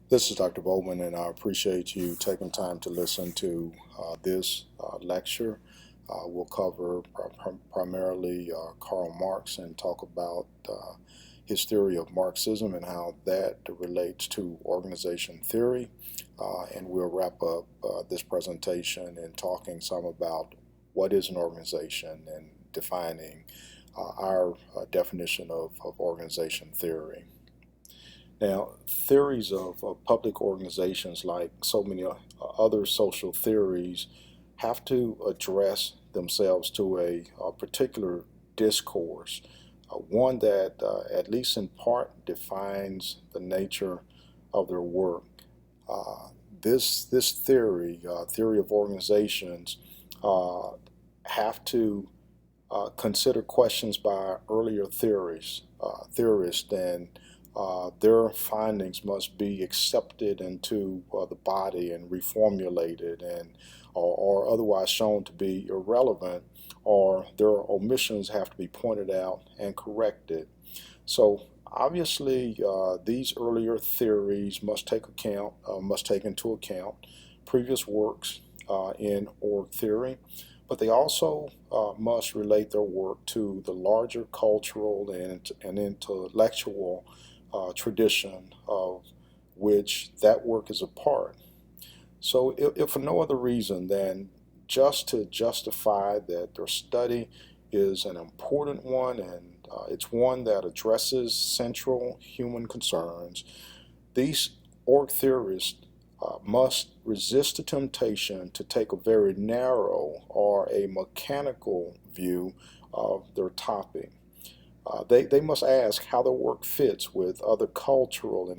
This is Dr. Bowman, and I appreciate you taking time to listen to this lecture. We'll cover primarily Karl Marx and talk about his theory of Marxism and how that relates to organization theory. And we'll wrap up this presentation in talking some about what is an organization and defining our definition of organization theory. Now, theories of public organizations, like so many other social theories, have to address themselves to a particular discourse, one that, at least in part, defines the nature of their work. This theory of organizations, have to consider questions by earlier theorists, and their findings must be accepted into the body and reformulated, or otherwise shown to be irrelevant, or their omissions have to be pointed out and corrected. So obviously, these earlier theories must take into account previous works in org theory, but they also must relate their work to the larger cultural and intellectual tradition of which that work is a part. So if for no other reason than just to justify that their study is an important one, and it's one that addresses central human concerns, these org theorists must resist the temptation to take a very narrow or a mechanical view of their topic. They must ask how their work fits with other cultural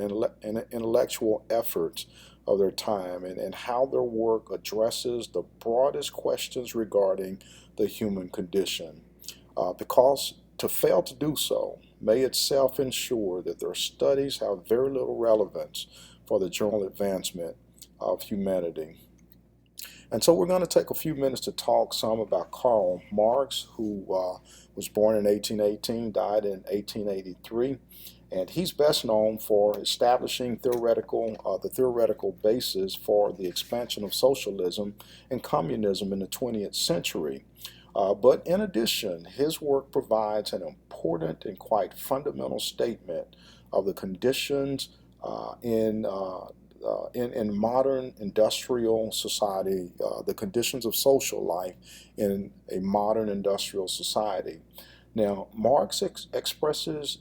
and intellectual efforts of their time, and how their work addresses the broadest questions regarding the human condition. Because to fail to do so may itself ensure that their studies have very little relevance for the general advancement of humanity. And so we're going to take a few minutes to talk some about Karl Marx, who was born in 1818, died in 1883. And he's best known for establishing the theoretical basis for the expansion of socialism and communism in the 20th century. But in addition, his work provides an important and quite fundamental statement of the conditions in modern industrial society, the conditions of social life in a modern industrial society. Now, Marx expresses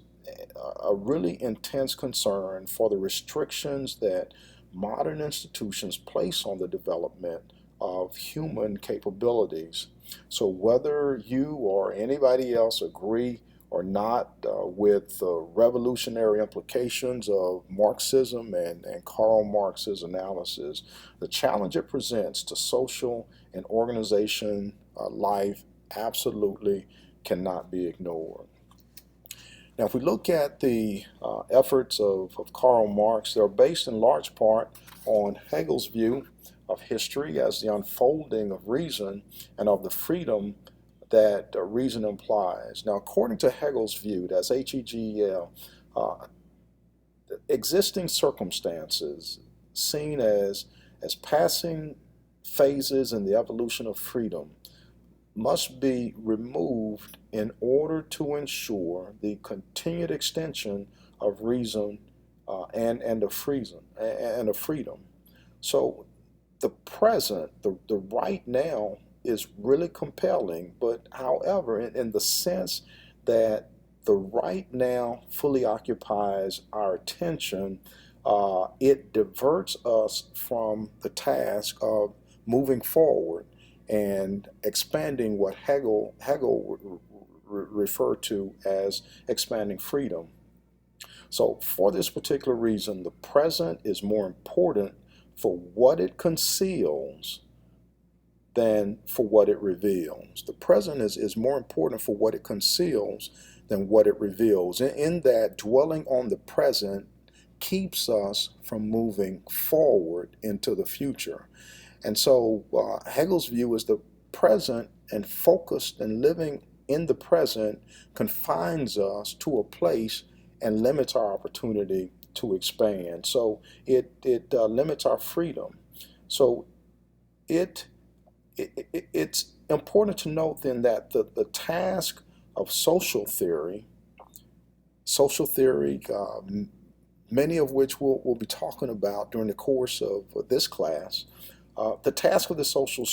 a really intense concern for the restrictions that modern institutions place on the development of human capabilities. So whether you or anybody else agree or not with the revolutionary implications of Marxism and Karl Marx's analysis, the challenge it presents to social and organization life absolutely cannot be ignored. Now, if we look at the efforts of Karl Marx, they're based in large part on Hegel's view of history as the unfolding of reason and of the freedom that reason implies. Now, according to Hegel's view, that's Hegel, existing circumstances seen as passing phases in the evolution of freedom must be removed in order to ensure the continued extension of reason and of freedom. So the present, the right now, is really compelling, but however, in the sense that the right now fully occupies our attention, it diverts us from the task of moving forward and expanding what Hegel referred to as expanding freedom. So for this particular reason, the present is more important for what it conceals than for what it reveals. The present is more important for what it conceals than what it reveals. In that, dwelling on the present keeps us from moving forward into the future. And so Hegel's view is the present, and focused and living in the present confines us to a place and limits our opportunity to expand. So it limits our freedom. So it's important to note then that the task of social theory, many of which we'll be talking about during the course of this class, the task of the social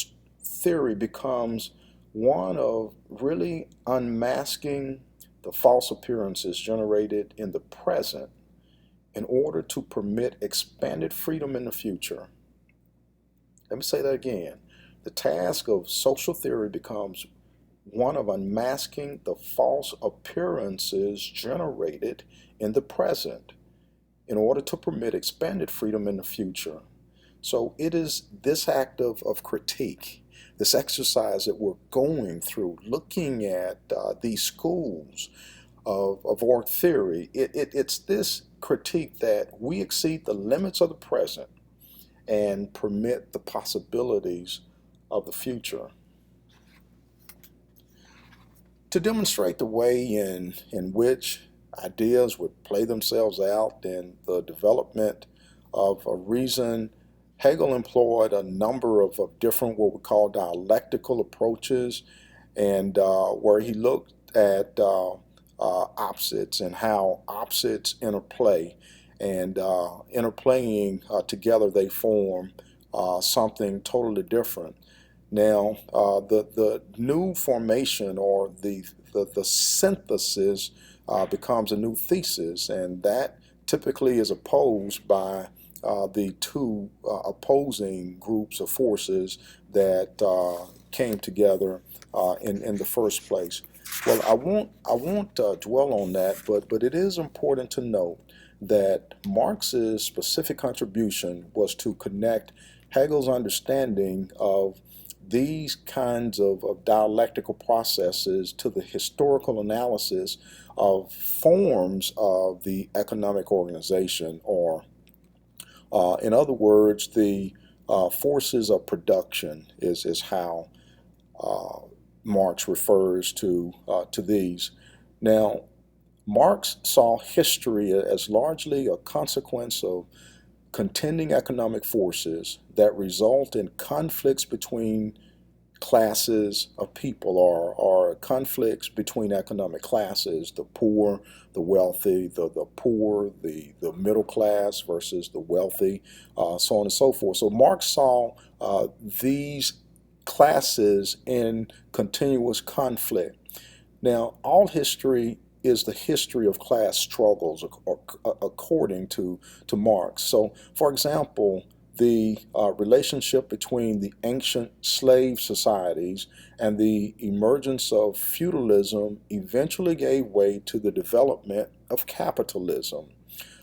theory becomes one of really unmasking the false appearances generated in the present in order to permit expanded freedom in the future. Let me say that again. The task of social theory becomes one of unmasking the false appearances generated in the present in order to permit expanded freedom in the future. So it is this act of critique, this exercise that we're going through, looking at these schools of org theory. It's this critique that we exceed the limits of the present and permit the possibilities of the future. To demonstrate the way in which ideas would play themselves out in the development of a reason, Hegel employed a number of different what we call dialectical approaches, and where he looked at opposites and how opposites interplay, and interplaying together they form something totally different. Now, the new formation or the synthesis becomes a new thesis, and that typically is opposed by the two opposing groups of forces that came together in the first place. Well, I won't dwell on that, but it is important to note that Marx's specific contribution was to connect Hegel's understanding of these kinds of dialectical processes to the historical analysis of forms of the economic organization, or in other words, the forces of production is how Marx refers to these. Now, Marx saw history as largely a consequence of contending economic forces that result in conflicts between classes of people, or conflicts between economic classes, the poor, the wealthy, the poor, the middle class versus the wealthy, so on and so forth. So Marx saw these classes in continuous conflict. Now, all history is the history of class struggles, according to Marx. So, for example, the relationship between the ancient slave societies and the emergence of feudalism eventually gave way to the development of capitalism.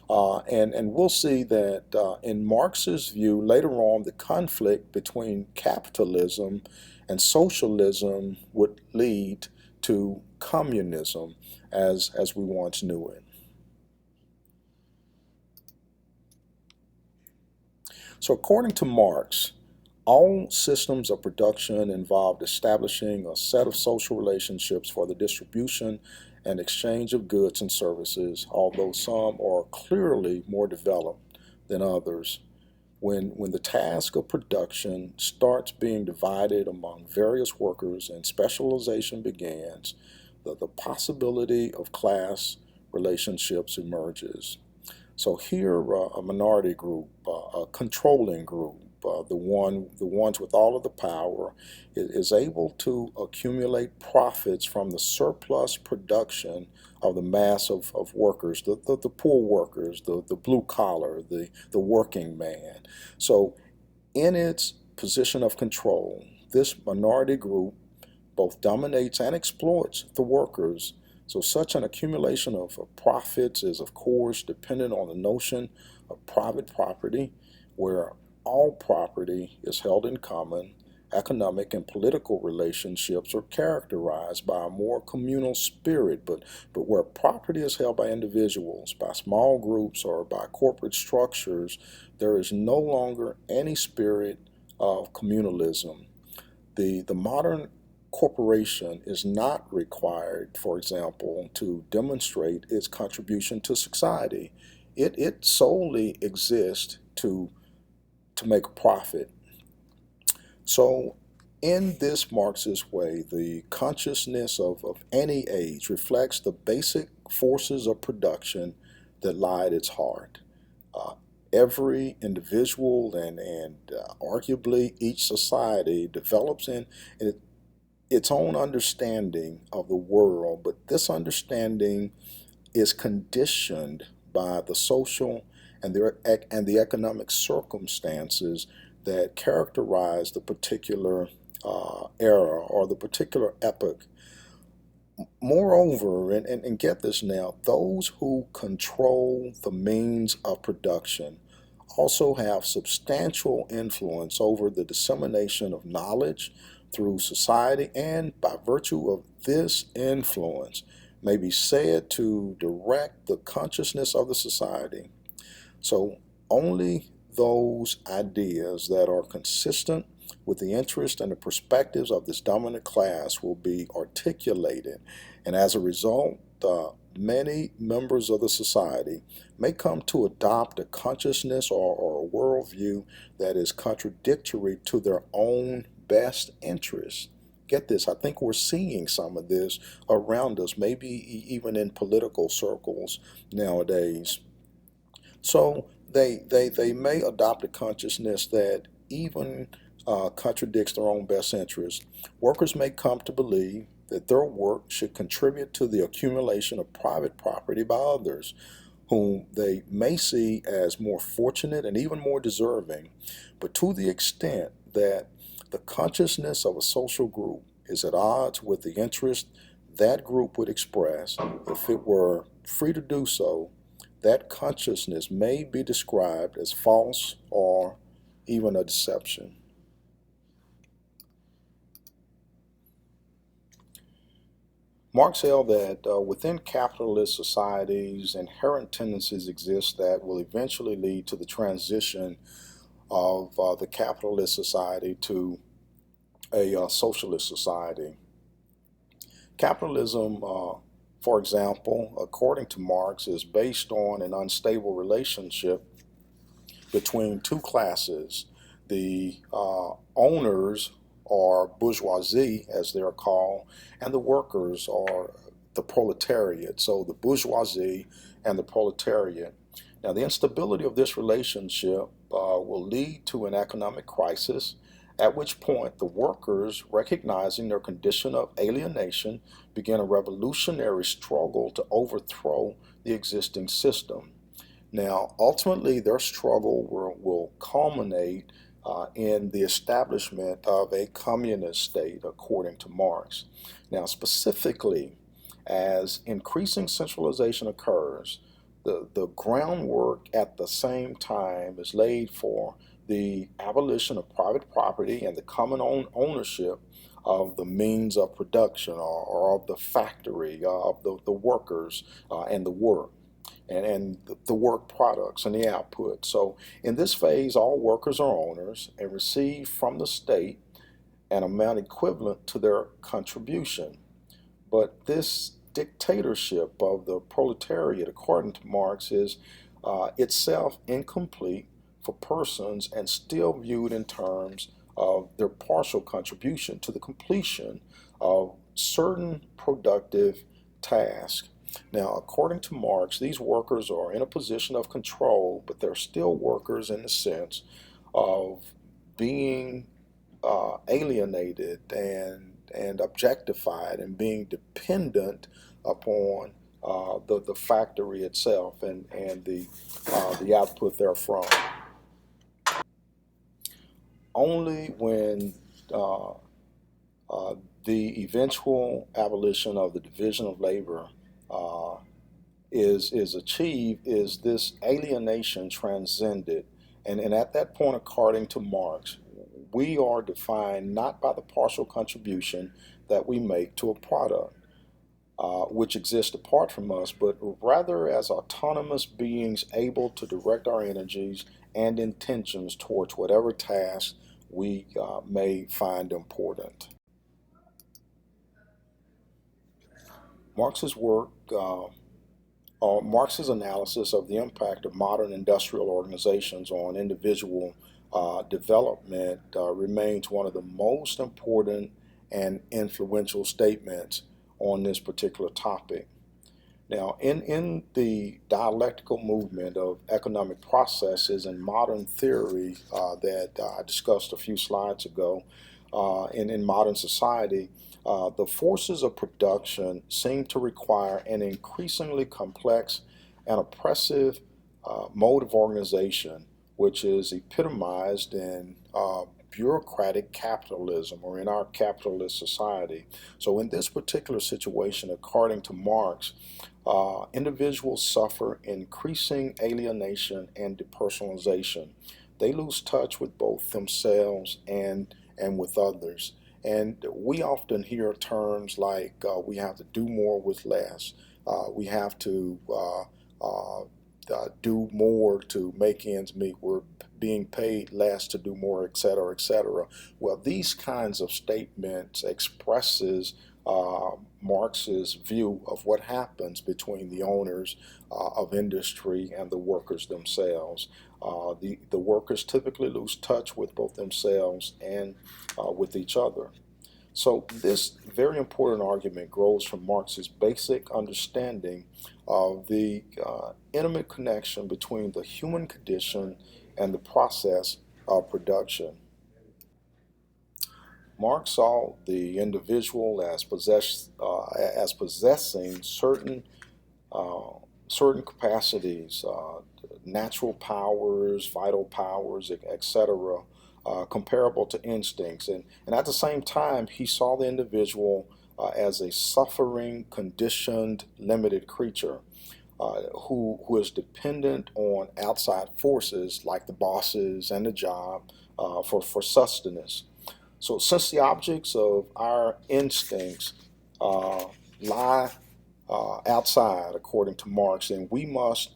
And we'll see that in Marx's view, later on, the conflict between capitalism and socialism would lead to communism as we once knew it. So according to Marx, all systems of production involved establishing a set of social relationships for the distribution and exchange of goods and services, although some are clearly more developed than others. When the task of production starts being divided among various workers and specialization begins, the possibility of class relationships emerges. So here, a minority group, a controlling group, the ones with all of the power, is able to accumulate profits from the surplus production of the mass of workers, the poor workers, the blue collar, the working man. So in its position of control, this minority group both dominates and exploits the workers. So such an accumulation of profits is, of course, dependent on the notion of private property, where all property is held in common. Economic and political relationships are characterized by a more communal spirit, but where property is held by individuals, by small groups, or by corporate structures, there is no longer any spirit of communalism. The modern corporation is not required, for example, to demonstrate its contribution to society. it solely exists to make a profit. So, in this Marxist way, the consciousness of any age reflects the basic forces of production that lie at its heart. Uh, every individual and arguably each society develops in its own understanding of the world, but this understanding is conditioned by the social and the economic circumstances that characterize the particular era or the particular epoch. Moreover, and get this now, those who control the means of production also have substantial influence over the dissemination of knowledge through society, and by virtue of this influence, may be said to direct the consciousness of the society. So only those ideas that are consistent with the interests and the perspectives of this dominant class will be articulated. And as a result, many members of the society may come to adopt a consciousness or a worldview that is contradictory to their own best interests. Get this, I think we're seeing some of this around us, maybe even in political circles nowadays. So they may adopt a consciousness that even contradicts their own best interests. Workers may come to believe that their work should contribute to the accumulation of private property by others, whom they may see as more fortunate and even more deserving. But to the extent that the consciousness of a social group is at odds with the interest that group would express if it were free to do so, that consciousness may be described as false or even a deception. Marx held that within capitalist societies, inherent tendencies exist that will eventually lead to the transition of the capitalist society to a socialist society. Capitalism, for example, according to Marx, is based on an unstable relationship between two classes. The owners, or bourgeoisie as they're called, and the workers, are the proletariat. So the bourgeoisie and the proletariat. Now, the instability of this relationship will lead to an economic crisis, at which point the workers, recognizing their condition of alienation, begin a revolutionary struggle to overthrow the existing system. Now, ultimately, their struggle will culminate in the establishment of a communist state, according to Marx. Now, specifically, as increasing centralization occurs, the groundwork at the same time is laid for the abolition of private property and the common ownership of the means of production, or of the factory, of the workers and the work. And the work products and the output. So in this phase, all workers are owners and receive from the state an amount equivalent to their contribution. But this dictatorship of the proletariat, according to Marx, is itself incomplete for persons and still viewed in terms of their partial contribution to the completion of certain productive tasks. Now, according to Marx, these workers are in a position of control, but they're still workers in the sense of being alienated and objectified and being dependent upon the factory itself and the output therefrom. Only when uh, the eventual abolition of the division of labor uh, is achieved is this alienation transcended. And at that point, according to Marx, we are defined not by the partial contribution that we make to a product, which exists apart from us, but rather as autonomous beings able to direct our energies and intentions towards whatever task we may find important. Marx's work Marx's analysis of the impact of modern industrial organizations on individual development remains one of the most important and influential statements on this particular topic. Now, in the dialectical movement of economic processes and modern theory that I discussed a few slides ago, in modern society, the forces of production seem to require an increasingly complex and oppressive mode of organization, which is epitomized in bureaucratic capitalism or in our capitalist society. So in this particular situation, according to Marx, individuals suffer increasing alienation and depersonalization. They lose touch with both themselves and with others. And we often hear terms like we have to do more with less. We have to do more to make ends meet. We're being paid less to do more, et cetera, et cetera. Well, these kinds of statements expresses Marx's view of what happens between the owners of industry and the workers themselves. The workers typically lose touch with both themselves and with each other. So this very important argument grows from Marx's basic understanding of the intimate connection between the human condition and the process of production. Marx saw the individual as possessing uh, certain capacities, natural powers, vital powers, etc., comparable to instincts. And at the same time, he saw the individual as a suffering, conditioned, limited creature who is dependent on outside forces like the bosses and the job for sustenance. So since the objects of our instincts lie outside, according to Marx, then we must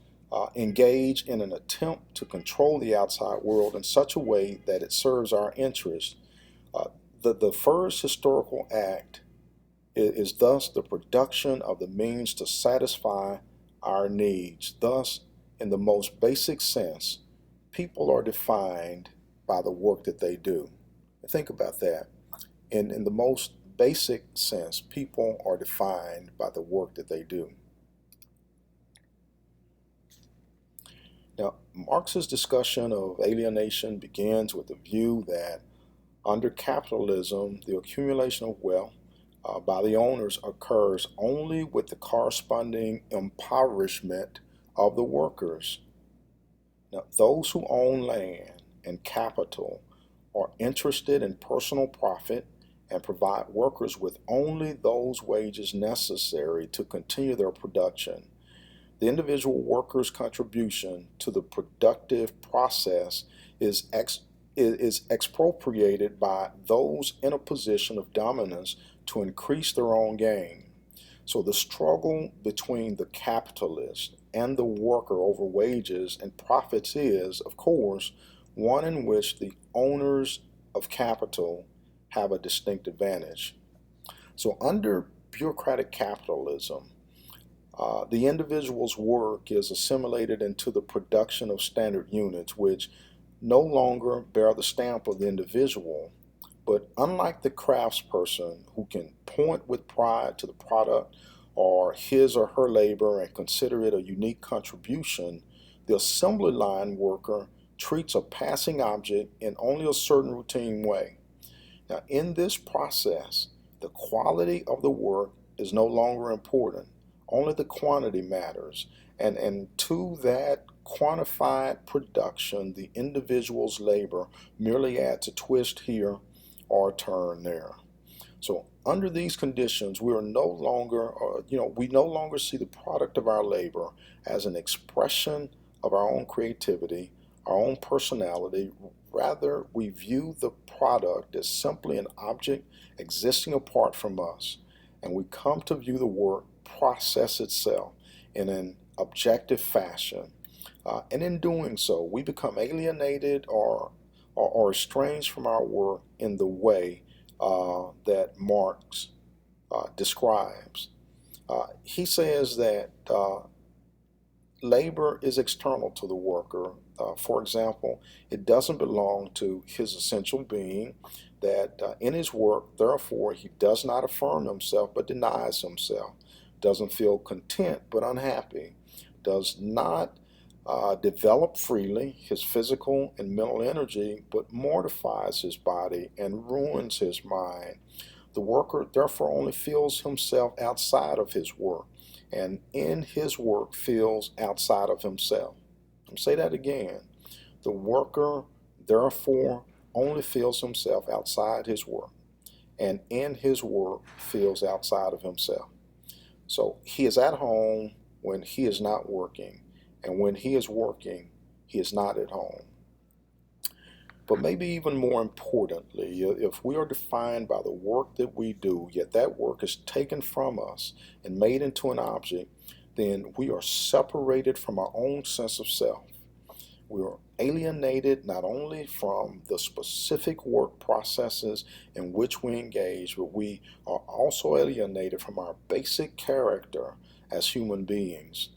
engage in an attempt to control the outside world in such a way that it serves our interests. Uh, the first historical act is thus the production of the means to satisfy our needs. Thus, in the most basic sense, people are defined by the work that they do. Think about that. In the most basic sense, people are defined by the work that they do. Now, Marx's discussion of alienation begins with the view that under capitalism, the accumulation of wealth by the owners occurs only with the corresponding impoverishment of the workers. Now, those who own land and capital are interested in personal profit and provide workers with only those wages necessary to continue their production. The individual worker's contribution to the productive process is expropriated by those in a position of dominance to increase their own gain. So the struggle between the capitalist and the worker over wages and profits is, of course, one in which the owners of capital have a distinct advantage. So under bureaucratic capitalism, the individual's work is assimilated into the production of standard units, which no longer bear the stamp of the individual. But unlike the craftsperson who can point with pride to the product or his or her labor and consider it a unique contribution, the assembly line worker treats a passing object in only a certain routine way. Now, in this process, the quality of the work is no longer important. Only the quantity matters. And to that quantified production, the individual's labor merely adds a twist here or a turn there. So under these conditions, we are no longer, we no longer see the product of our labor as an expression of our own creativity, our own personality. Rather, we view the product as simply an object existing apart from us, and we come to view the work process itself in an objective fashion. And in doing so, we become alienated or estranged from our work in the way that Marx describes. He says that labor is external to the worker. For example, it doesn't belong to his essential being, that in his work, therefore, he does not affirm himself but denies himself, doesn't feel content but unhappy, does not develop freely his physical and mental energy, but mortifies his body and ruins his mind. The worker therefore only feels himself outside of his work, and in his work feels outside of himself. I'll say that again. The worker therefore only feels himself outside his work, and in his work feels outside of himself. So he is at home when he is not working, and when he is working, he is not at home. But maybe even more importantly, if we are defined by the work that we do, yet that work is taken from us and made into an object, then we are separated from our own sense of self. We are alienated not only from the specific work processes in which we engage, but we are also alienated from our basic character as human beings.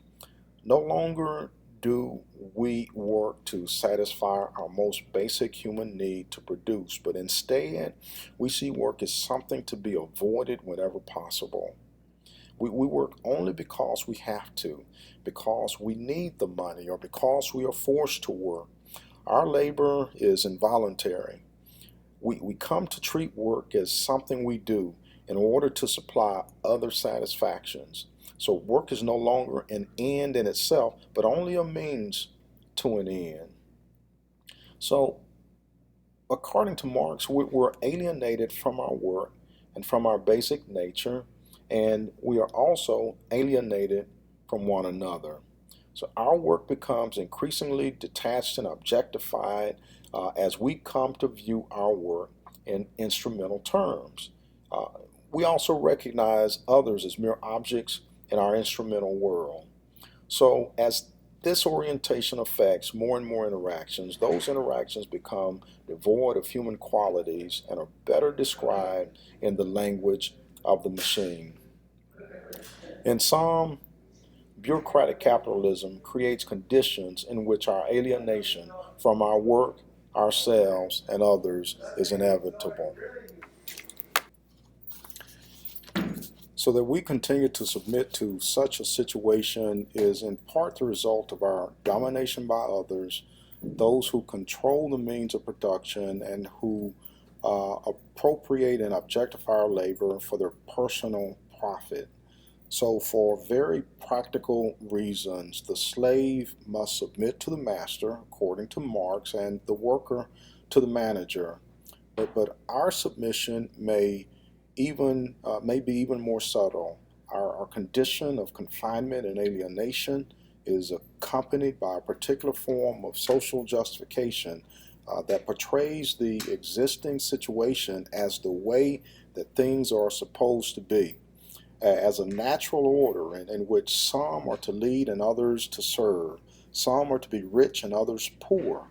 No longer do we work to satisfy our most basic human need to produce, but instead we see work as something to be avoided whenever possible. We work only because we have to, because we need the money, or because we are forced to work. Our labor is involuntary. We come to treat work as something we do in order to supply other satisfactions. So work is no longer an end in itself, but only a means to an end. So according to Marx, we're alienated from our work and from our basic nature, and we are also alienated from one another. So our work becomes increasingly detached and objectified as we come to view our work in instrumental terms. Uh, we also recognize others as mere objects in our instrumental world. So as this orientation affects more and more interactions, those interactions become devoid of human qualities and are better described in the language of the machine. In sum, bureaucratic capitalism creates conditions in which our alienation from our work, ourselves, and others is inevitable. So that we continue to submit to such a situation is in part the result of our domination by others, those who control the means of production and who appropriate and objectify our labor for their personal profit. So for very practical reasons, the slave must submit to the master, according to Marx, and the worker to the manager. But our submission may be even more subtle. Our condition of confinement and alienation is accompanied by a particular form of social justification that portrays the existing situation as the way that things are supposed to be, as a natural order in which some are to lead and others to serve, some are to be rich and others poor.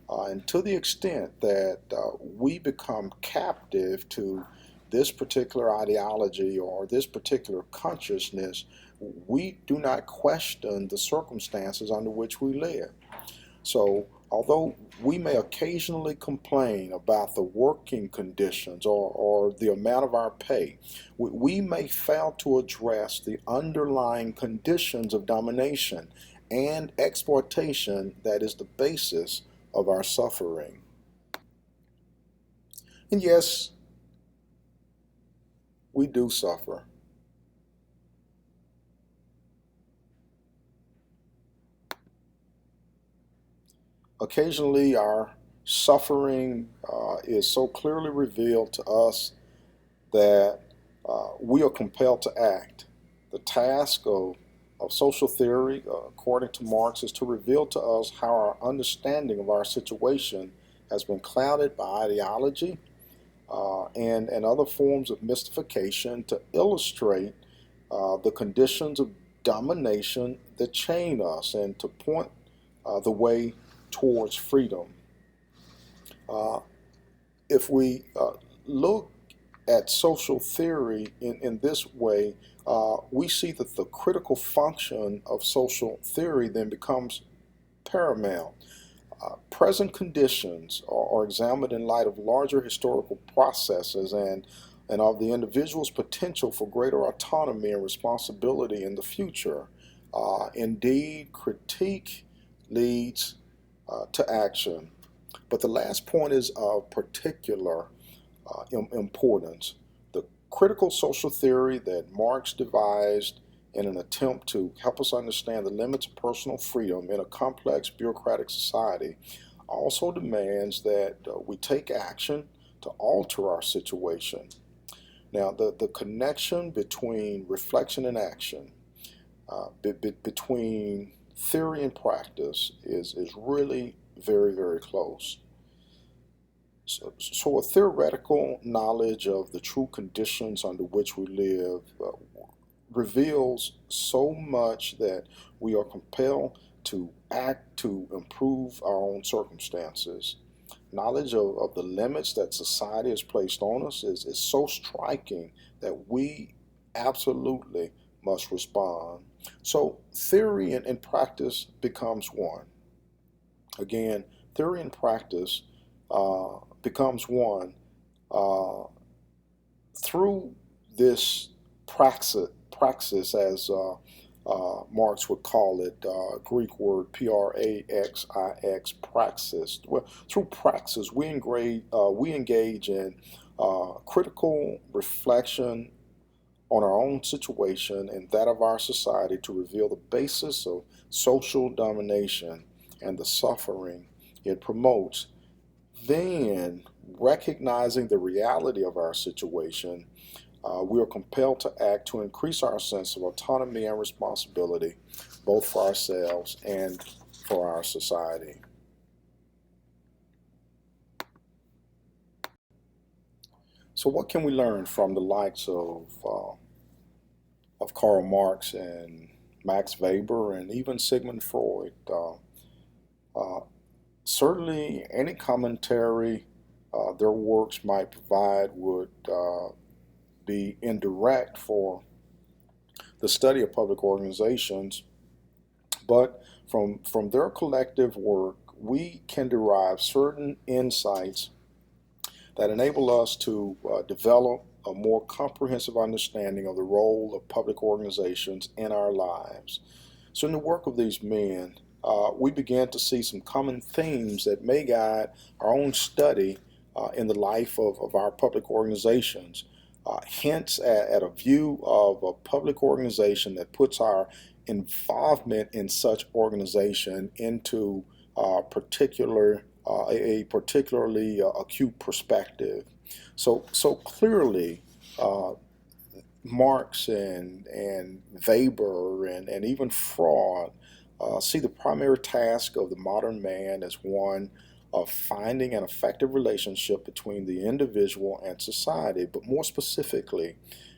And to the extent that we become captive to this particular ideology or this particular consciousness, we do not question the circumstances under which we live. So, although we may occasionally complain about the working conditions or the amount of our pay, we may fail to address the underlying conditions of domination and exploitation that is the basis of our suffering. And yes, we do suffer. Occasionally, our suffering is so clearly revealed to us that we are compelled to act. The task of social theory, according to Marx, is to reveal to us how our understanding of our situation has been clouded by ideology and other forms of mystification, to illustrate the conditions of domination that chain us and to point the way towards freedom. If we look at social theory in this way, we see that the critical function of social theory then becomes paramount. Present conditions are examined in light of larger historical processes and of the individual's potential for greater autonomy and responsibility in the future. Indeed, critique leads to action. But the last point is of particular importance. The critical social theory that Marx devised in an attempt to help us understand the limits of personal freedom in a complex bureaucratic society also demands that we take action to alter our situation. Now, the connection between reflection and action, between theory and practice, is really very, very close. So a theoretical knowledge of the true conditions under which we live reveals so much that we are compelled to act to improve our own circumstances. Knowledge of the limits that society has placed on us is so striking that we absolutely must respond. So theory and practice becomes one. Again, theory and practice becomes one through this praxis as Marx would call it, Greek word praxis, praxis. Well, through praxis, we engage in critical reflection on our own situation and that of our society to reveal the basis of social domination and the suffering it promotes. Then, recognizing the reality of our situation, we are compelled to act to increase our sense of autonomy and responsibility, both for ourselves and for our society. So, what can we learn from the likes of Karl Marx and Max Weber and even Sigmund Freud? Uh, Certainly, any commentary their works might provide would be indirect for the study of public organizations, but from their collective work, we can derive certain insights that enable us to develop a more comprehensive understanding of the role of public organizations in our lives. So, in the work of these men, we began to see some common themes that may guide our own study in the life of our public organizations. Hints at a view of a public organization that puts our involvement in such organization into a particularly acute perspective. So clearly, uh, Marx and Weber and even Freud see the primary task of the modern man as one of finding an effective relationship between the individual and society, but more specifically,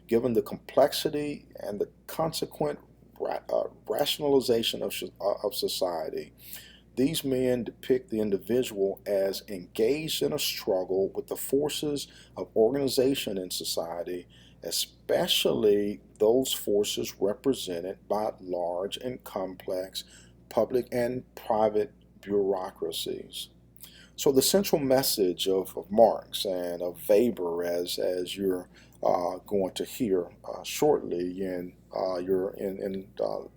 given the complexity and the consequent rationalization of society. These men depict the individual as engaged in a struggle with the forces of organization in society, especially those forces represented by large and complex public and private bureaucracies. So the central message of Marx and of Weber, as you're going to hear shortly in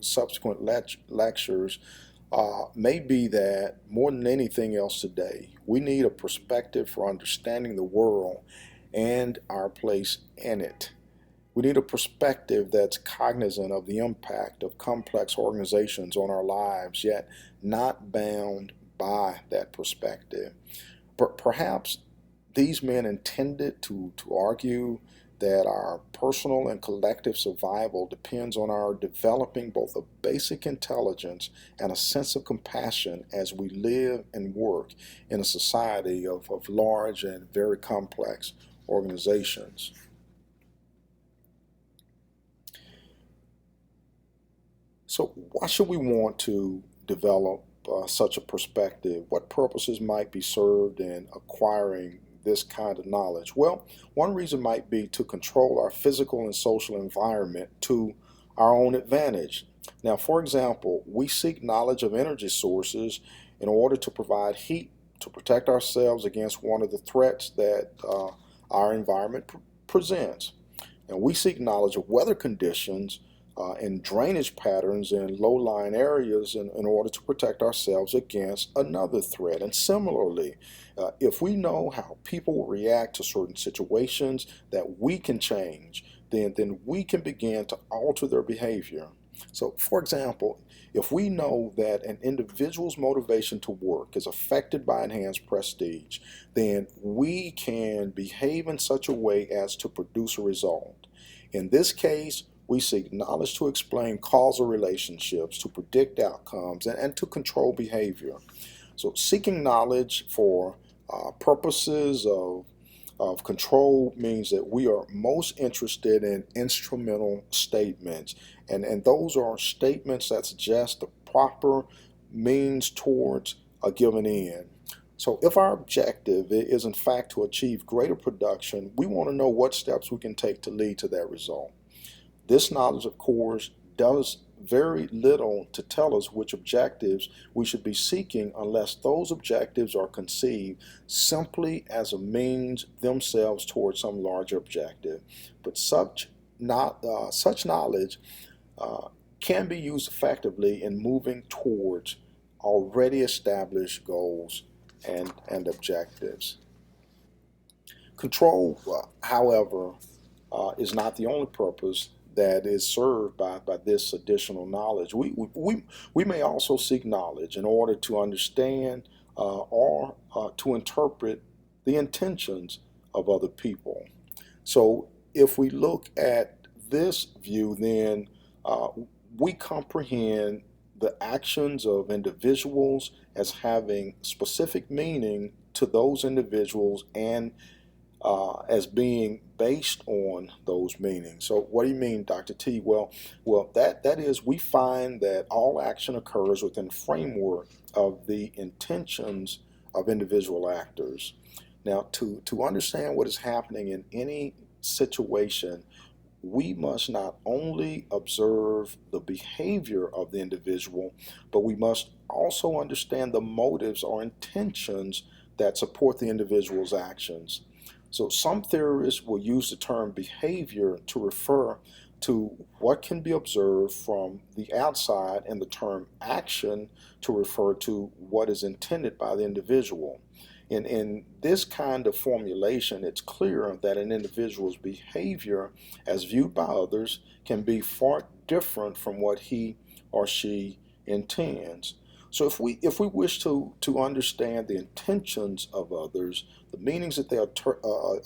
subsequent lectures, may be that more than anything else today, we need a perspective for understanding the world and our place in it. We need a perspective that's cognizant of the impact of complex organizations on our lives, yet not bound by that perspective. But perhaps these men intended to argue that our personal and collective survival depends on our developing both a basic intelligence and a sense of compassion as we live and work in a society of large and very complex organizations. So, why should we want to develop such a perspective? What purposes might be served in acquiring this kind of knowledge? Well, one reason might be to control our physical and social environment to our own advantage. Now, for example, we seek knowledge of energy sources in order to provide heat to protect ourselves against one of the threats that our environment presents. And we seek knowledge of weather conditions and drainage patterns in low-lying areas in order to protect ourselves against another threat. And similarly, if we know how people react to certain situations that we can change, then we can begin to alter their behavior. So, for example, if we know that an individual's motivation to work is affected by enhanced prestige, then we can behave in such a way as to produce a result. In this case, we seek knowledge to explain causal relationships, to predict outcomes, and to control behavior. So, seeking knowledge for purposes of control means that we are most interested in instrumental statements. And those are statements that suggest the proper means towards a given end. So if our objective is in fact to achieve greater production, we want to know what steps we can take to lead to that result. This knowledge, of course, does very little to tell us which objectives we should be seeking unless those objectives are conceived simply as a means themselves towards some larger objective. But such knowledge can be used effectively in moving towards already established goals and objectives. Control, however, is not the only purpose that is served by this additional knowledge. We may also seek knowledge in order to understand or to interpret the intentions of other people. So if we look at this view, then we comprehend the actions of individuals as having specific meaning to those individuals and as being based on those meanings. So what do you mean, Dr. T? Well, that is, we find that all action occurs within the framework of the intentions of individual actors. Now, to understand what is happening in any situation, we must not only observe the behavior of the individual, but we must also understand the motives or intentions that support the individual's actions. So some theorists will use the term behavior to refer to what can be observed from the outside, and the term action to refer to what is intended by the individual. In this kind of formulation, it's clear that an individual's behavior as viewed by others can be far different from what he or she intends. So if we wish to understand the intentions of others, the meanings that they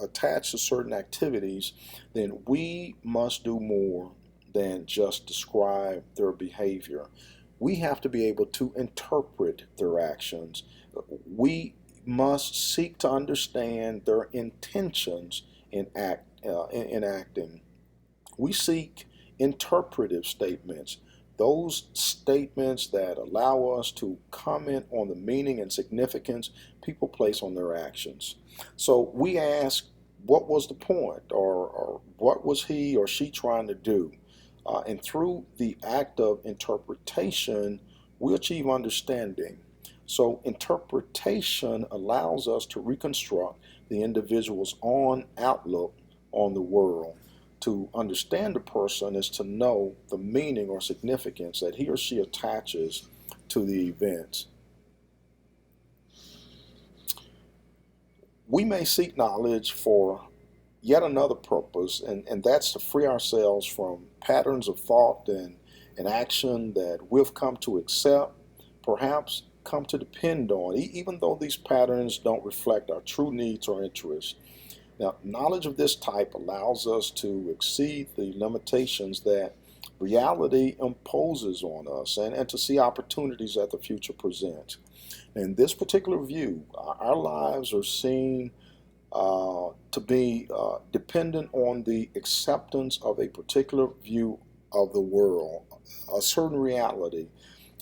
attach to certain activities, then we must do more than just describe their behavior. We have to be able to interpret their actions. We must seek to understand their intentions in acting. We seek interpretive statements, those statements that allow us to comment on the meaning and significance people place on their actions. So we ask, what was the point, or what was he or she trying to do? And through the act of interpretation, we achieve understanding. So interpretation allows us to reconstruct the individual's own outlook on the world. To understand a person is to know the meaning or significance that he or she attaches to the events. We may seek knowledge for yet another purpose, and that's to free ourselves from patterns of thought and action that we've come to accept, perhaps come to depend on, even though these patterns don't reflect our true needs or interests. Now, knowledge of this type allows us to exceed the limitations that reality imposes on us, and to see opportunities that the future presents. In this particular view, our lives are seen to be dependent on the acceptance of a particular view of the world, a certain reality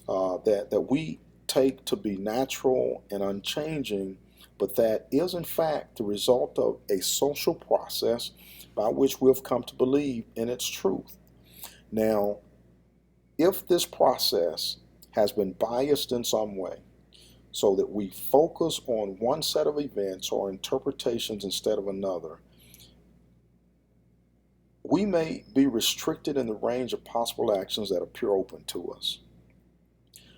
that we take to be natural and unchanging, but that is in fact the result of a social process by which we have come to believe in its truth. Now, if this process has been biased in some way, so that we focus on one set of events or interpretations instead of another, we may be restricted in the range of possible actions that appear open to us,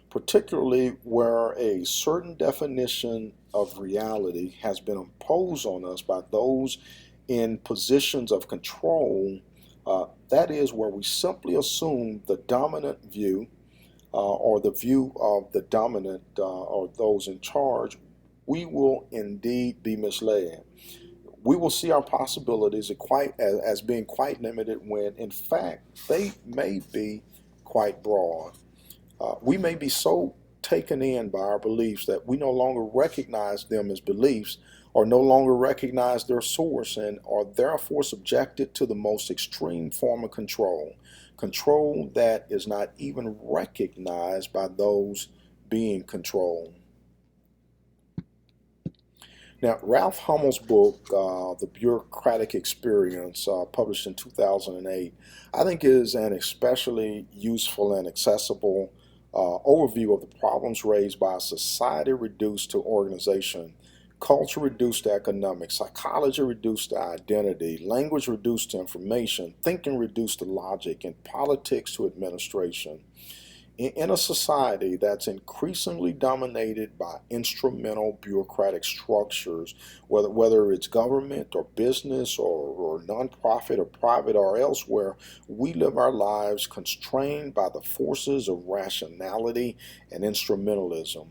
particularly where a certain definition of reality has been imposed on us by those in positions of control. That is where we simply assume the dominant view or the view of the dominant or those in charge. We will indeed be misled. We will see our possibilities as being quite limited when in fact they may be quite broad. We may be so taken in by our beliefs that we no longer recognize them as beliefs or no longer recognize their source and are therefore subjected to the most extreme form of control. Control that is not even recognized by those being controlled. Now, Ralph Hummel's book, The Bureaucratic Experience, published in 2008, I think is an especially useful and accessible overview of the problems raised by a society reduced to organization, culture reduced to economics, psychology reduced to identity, language reduced to information, thinking reduced to logic, and politics to administration. In a society that's increasingly dominated by instrumental bureaucratic structures, whether it's government or business or nonprofit or private or elsewhere, we live our lives constrained by the forces of rationality and instrumentalism.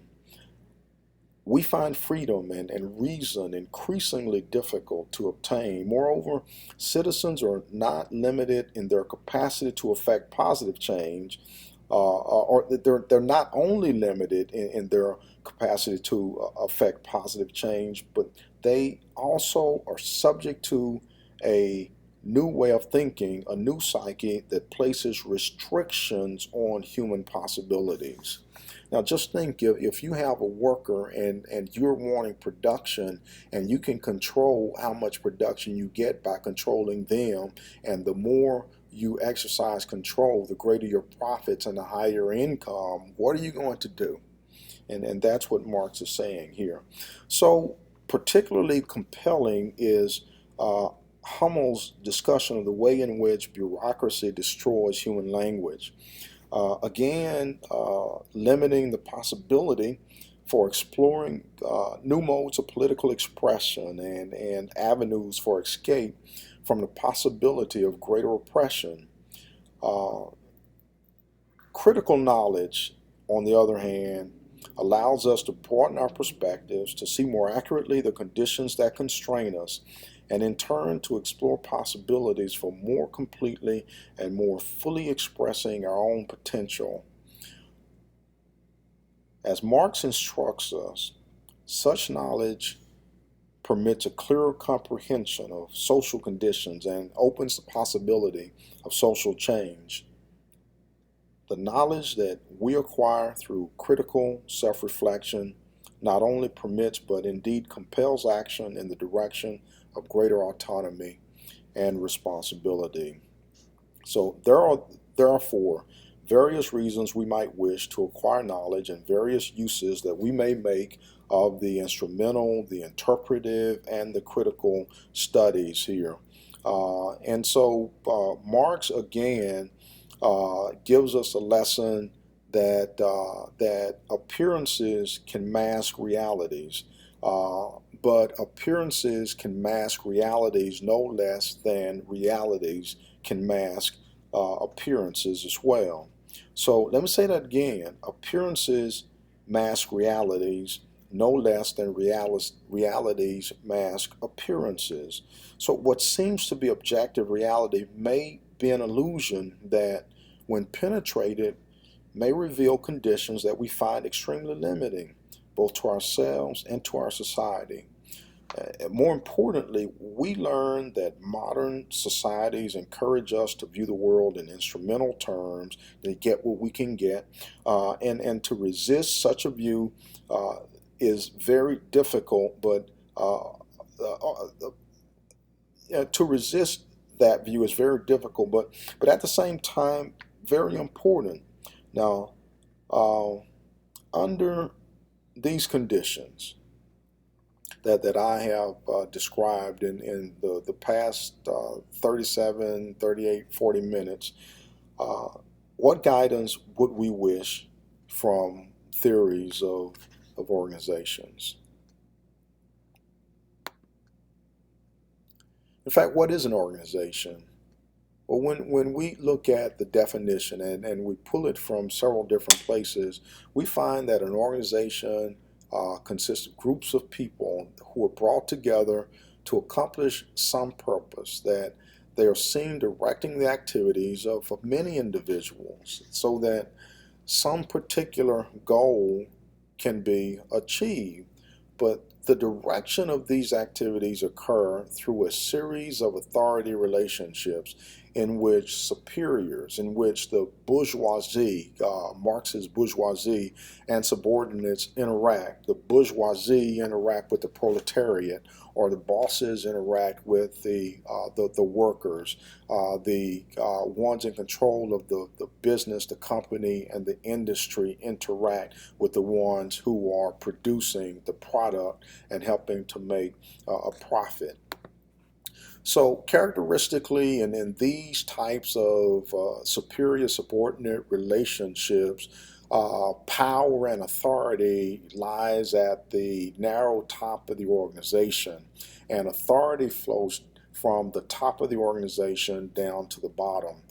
We find freedom and reason increasingly difficult to obtain. Moreover, citizens are not limited in their capacity to affect positive change, or they're not only limited in their capacity to affect positive change, but they also are subject to a new way of thinking, a new psyche that places restrictions on human possibilities. Now, just think if you have a worker and you're wanting production and you can control how much production you get by controlling them, and the more you exercise control, the greater your profits and the higher income, what are you going to do? And that's what Marx is saying here. So particularly compelling is Hummel's discussion of the way in which bureaucracy destroys human language. Again, limiting the possibility for exploring new modes of political expression and avenues for escape from the possibility of greater oppression. Critical knowledge, on the other hand, allows us to broaden our perspectives, to see more accurately the conditions that constrain us, and in turn to explore possibilities for more completely and more fully expressing our own potential. As Marx instructs us, such knowledge permits a clearer comprehension of social conditions and opens the possibility of social change. The knowledge that we acquire through critical self-reflection not only permits but indeed compels action in the direction of greater autonomy and responsibility. So there are therefore various reasons we might wish to acquire knowledge and various uses that we may make of the instrumental, the interpretive, and the critical studies here. And so Marx again gives us a lesson that that appearances can mask realities, but appearances can mask realities no less than realities can mask appearances as well. So let me say that again. Appearances mask realities no less than realities mask appearances. So what seems to be objective reality may be an illusion that, when penetrated, may reveal conditions that we find extremely limiting, both to ourselves and to our society. More importantly, we learn that modern societies encourage us to view the world in instrumental terms, to get what we can get, and to resist such a view is very difficult, but to resist that view is very difficult, but at the same time, very important. Now, uh, under these conditions that I have described in the past 37, 38, 40 minutes, uh, what guidance would we wish from theories of organizations? In fact, what is an organization? Well, when we look at the definition and we pull it from several different places, we find that an organization consists of groups of people who are brought together to accomplish some purpose, that they are seen directing the activities of many individuals so that some particular goal can be achieved, but the direction of these activities occur through a series of authority relationships in which superiors, in which the bourgeoisie, Marx's bourgeoisie, and subordinates interact. The bourgeoisie interact with the proletariat, or the bosses interact with the workers, the ones in control of the business, the company, and the industry interact with the ones who are producing the product and helping to make a profit. So characteristically, and in these types of superior subordinate relationships, power and authority lies at the narrow top of the organization, and authority flows from the top of the organization down to the bottom.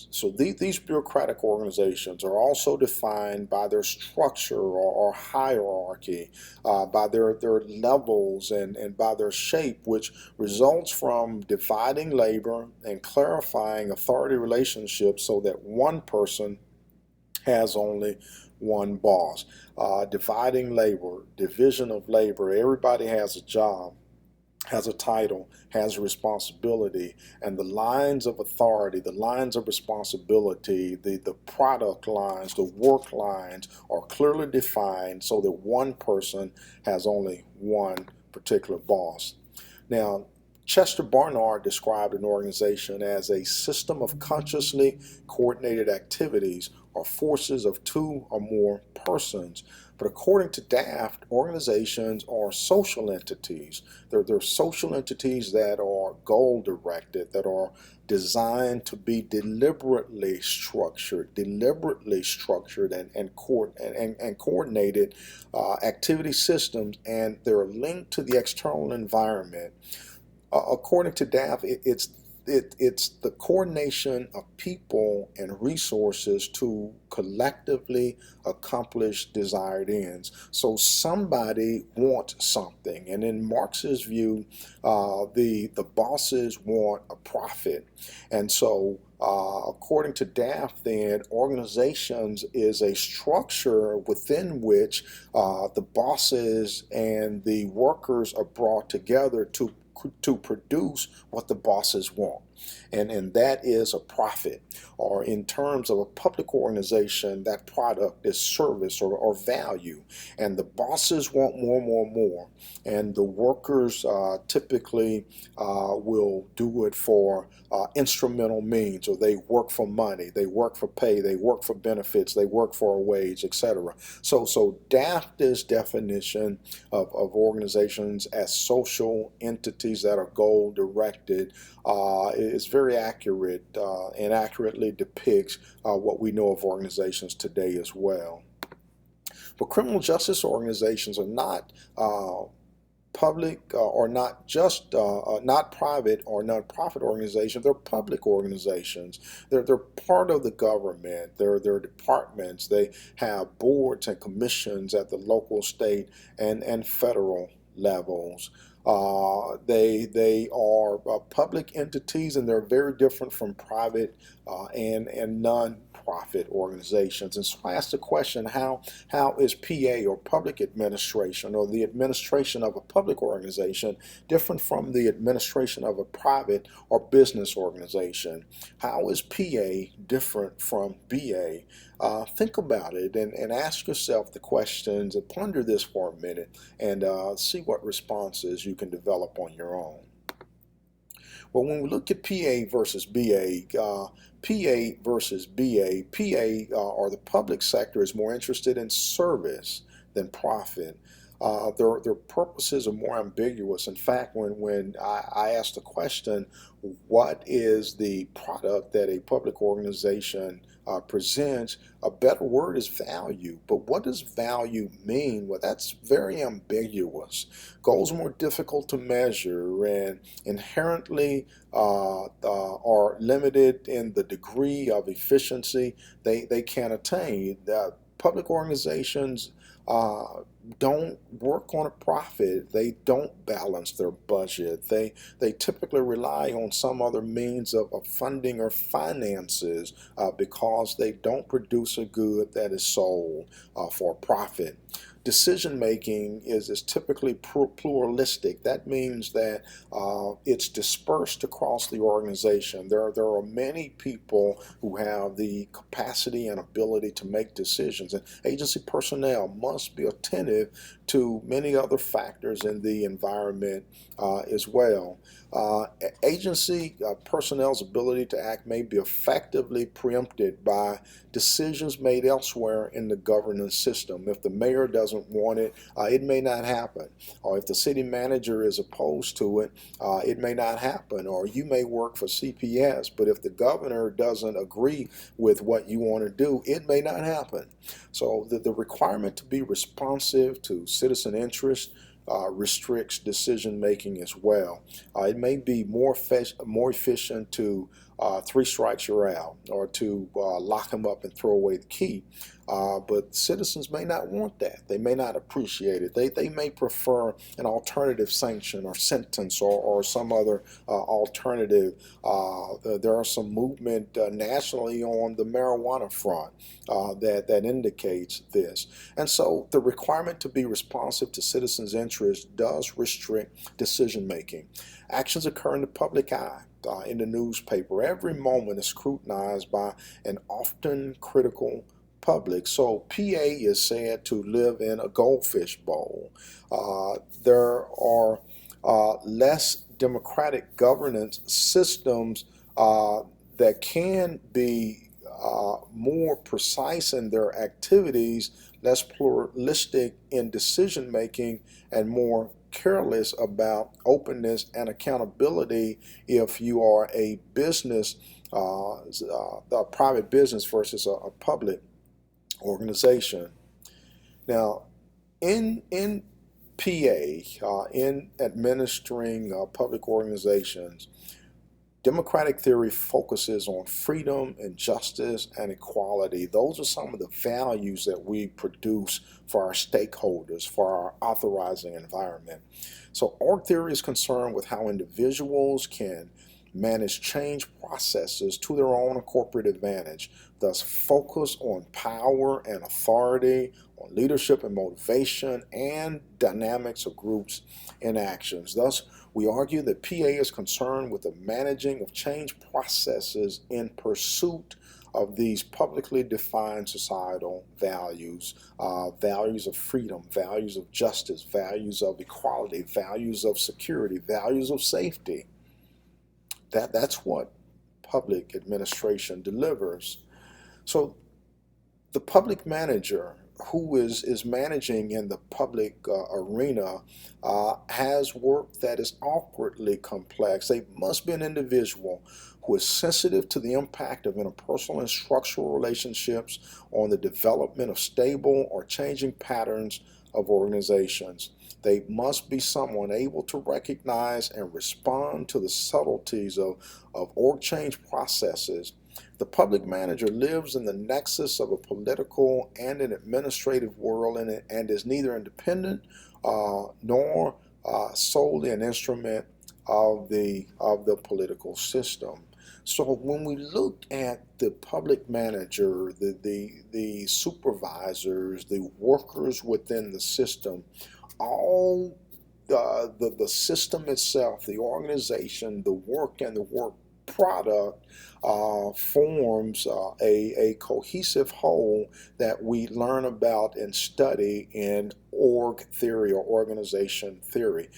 So these bureaucratic organizations are also defined by their structure or hierarchy, by their levels and by their shape, which results from dividing labor and clarifying authority relationships so that one person has only one boss. Dividing labor, division of labor, everybody has a job, has a title, has a responsibility, and the lines of authority, the lines of responsibility, the product lines, the work lines are clearly defined so that one person has only one particular boss. Now, Chester Barnard described an organization as a system of consciously coordinated activities or forces of two or more persons. But according to Daft, organizations are social entities. They're social entities that are goal-directed, that are designed to be deliberately structured and coordinated activity systems, and they're linked to the external environment. According to Daft, it's the coordination of people and resources to collectively accomplish desired ends. So somebody wants something, and in Marx's view, the bosses want a profit, and so according to Daft, then organizations is a structure within which the bosses and the workers are brought together to produce what the bosses want. And that is a profit. Or in terms of a public organization, that product is service or value. And the bosses want more. And the workers typically will do it for instrumental means, or they work for money, they work for pay, they work for benefits, they work for a wage, etc. So Daft's definition of organizations as social entities that are goal directed is very accurate and accurately depicts what we know of organizations today as well. But criminal justice organizations are not public or not just not private or nonprofit organizations. They're public organizations. They're part of the government. They're departments. They have boards and commissions at the local, state, and federal levels. They are public entities, and they're very different from private and non-profit organizations. And so I asked the question, how is PA, or public administration, or the administration of a public organization, different from the administration of a private or business organization? How is PA different from BA? Think about it, and ask yourself the questions and ponder this for a minute, and see what responses you can develop on your own. Well, when we look at PA versus BA, PA versus BA, PA, or the public sector, is more interested in service than profit. Their purposes are more ambiguous. In fact, when I asked the question, what is the product that a public organization presents, a better word is value. But what does value mean? Well, that's very ambiguous. Goals are more difficult to measure and inherently are limited in the degree of efficiency they can attain. Public organizations don't work on a profit. They don't balance their budget. They typically rely on some other means of funding or finances because they don't produce a good that is sold for profit. Decision making is typically pluralistic. That means that it's dispersed across the organization. There are many people who have the capacity and ability to make decisions, and agency personnel must be attentive to many other factors in the environment as well. Agency personnel's ability to act may be effectively preempted by decisions made elsewhere in the governance system. If the mayor doesn't want it, it may not happen. Or if the city manager is opposed to it, it may not happen. Or you may work for CPS, but if the governor doesn't agree with what you want to do, it may not happen. So the requirement to be responsive to citizen interest restricts decision making as well. It may be more efficient to three strikes you're out, or to lock them up and throw away the key. But citizens may not want that. They may not appreciate it. They may prefer an alternative sanction or sentence, or some other alternative. There are some movement nationally on the marijuana front that indicates this. And so the requirement to be responsive to citizens' interests does restrict decision making. Actions occur in the public eye. In the newspaper, every moment is scrutinized by an often critical public. So PA is said to live in a goldfish bowl. There are less democratic governance systems that can be more precise in their activities, less pluralistic in decision making, and more careless about openness and accountability if you are a business, a private business versus a public organization. Now, in PA, in administering public organizations, democratic theory focuses on freedom and justice and equality. Those are some of the values that we produce for our stakeholders, for our authorizing environment. So org theory is concerned with how individuals can manage change processes to their own corporate advantage, thus focus on power and authority, on leadership and motivation, and dynamics of groups and actions. Thus, we argue that PA is concerned with the managing of change processes in pursuit of these publicly defined societal values, values of freedom, values of justice, values of equality, values of security, values of safety. That's what public administration delivers. So the public manager who is managing in the public arena has work that is awkwardly complex. They must be an individual who is sensitive to the impact of interpersonal and structural relationships on the development of stable or changing patterns of organizations. They must be someone able to recognize and respond to the subtleties of org change processes. The public manager lives in the nexus of a political and an administrative world, and is neither independent nor solely an instrument of the political system. So when we look at the public manager, the supervisors, the workers within the system, all the system itself, the organization, the work and the work product forms a cohesive whole that we learn about and study in org theory or organization theory.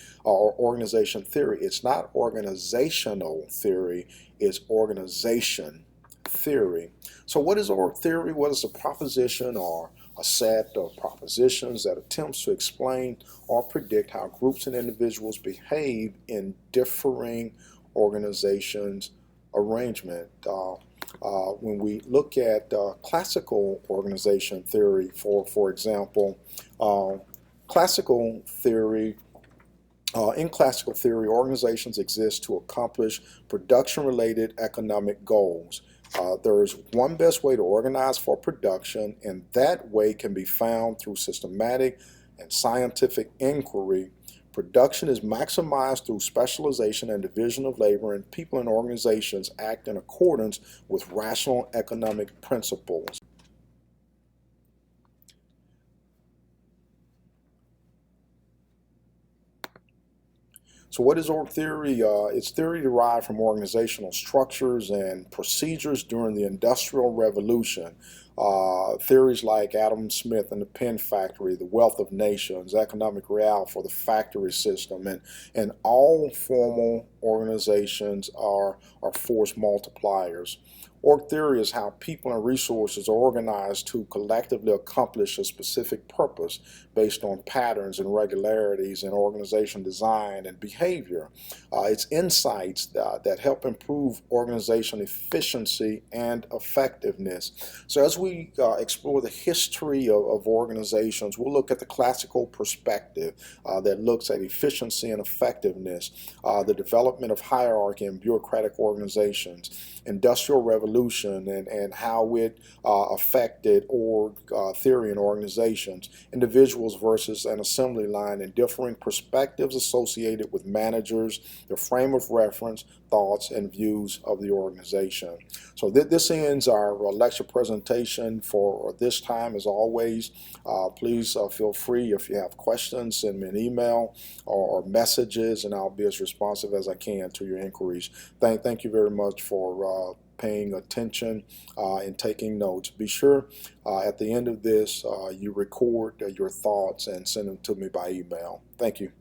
It's not organizational theory, it's organization theory. So what is org theory? What is a proposition or a set of propositions that attempts to explain or predict how groups and individuals behave in differing organizations arrangement. When we look at classical organization theory, for example, classical theory in classical theory, organizations exist to accomplish production-related economic goals. There is one best way to organize for production, and that way can be found through systematic and scientific inquiry. Production is maximized through specialization and division of labor, and people and organizations act in accordance with rational economic principles. So what is org theory? It's theory derived from organizational structures and procedures during the Industrial Revolution. Theories like Adam Smith and the Pen Factory, the Wealth of Nations, economic reality for the factory system, and all formal organizations are force multipliers. Org theory is how people and resources are organized to collectively accomplish a specific purpose based on patterns and regularities in organization design and behavior. It's insights that help improve organization efficiency and effectiveness. So as we explore the history of organizations, we'll look at the classical perspective that looks at efficiency and effectiveness, the development of hierarchy in bureaucratic organizations, industrial revolution and how it affected org theory in organizations, individuals versus an assembly line, and differing perspectives associated with managers, their frame of reference, thoughts, and views of the organization. So this ends our lecture presentation for this time. As always, please feel free, if you have questions, send me an email or messages, and I'll be as responsive as I can to your inquiries. Thank you very much for paying attention and taking notes. Be sure at the end of this you record your thoughts and send them to me by email. Thank you.